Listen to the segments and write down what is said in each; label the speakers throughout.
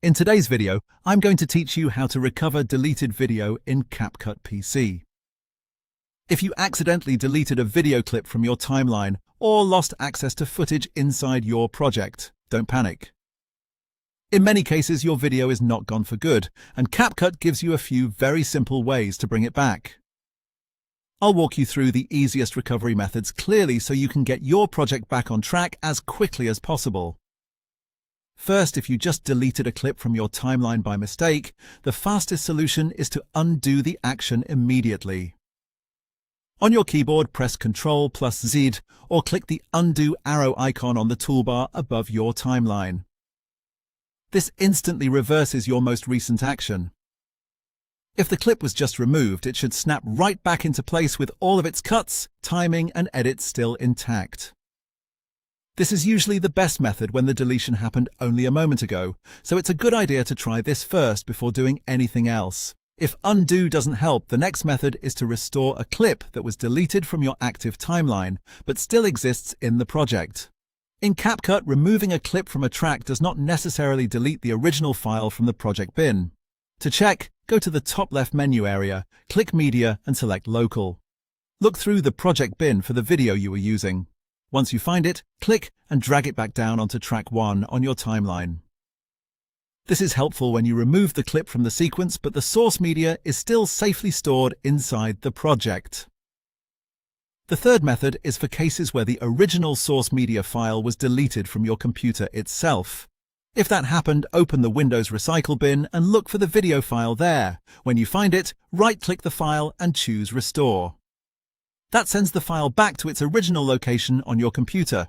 Speaker 1: In today's video, I'm going to teach you how to recover deleted video in CapCut PC. If you accidentally deleted a video clip from your timeline or lost access to footage inside your project, don't panic. In many cases, your video is not gone for good, and CapCut gives you a few very simple ways to bring it back. I'll walk you through the easiest recovery methods clearly so you can get your project back on track as quickly as possible. First, if you just deleted a clip from your timeline by mistake, the fastest solution is to undo the action immediately. On your keyboard, press Ctrl+Z or click the undo arrow icon on the toolbar above your timeline. This instantly reverses your most recent action. If the clip was just removed, it should snap right back into place with all of its cuts, timing, and edits still intact. This is usually the best method when the deletion happened only a moment ago, so it's a good idea to try this first before doing anything else. If undo doesn't help, the next method is to restore a clip that was deleted from your active timeline, but still exists in the project. In CapCut, removing a clip from a track does not necessarily delete the original file from the project bin. To check, go to the top left menu area, click Media and select Local. Look through the project bin for the video you were using. Once you find it, click and drag it back down onto track 1 on your timeline. This is helpful when you remove the clip from the sequence, but the source media is still safely stored inside the project. The third method is for cases where the original source media file was deleted from your computer itself. If that happened, open the Windows Recycle bin and look for the video file there. When you find it, right-click the file and choose Restore. That sends the file back to its original location on your computer.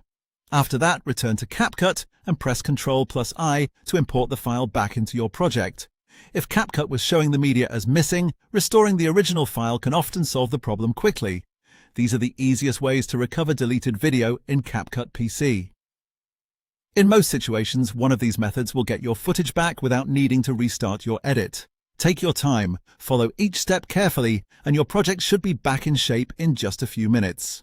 Speaker 1: After that, return to CapCut and press Ctrl+I to import the file back into your project. If CapCut was showing the media as missing, restoring the original file can often solve the problem quickly. These are the easiest ways to recover deleted video in CapCut PC. In most situations, one of these methods will get your footage back without needing to restart your edit. Take your time, follow each step carefully, and your project should be back in shape in just a few minutes.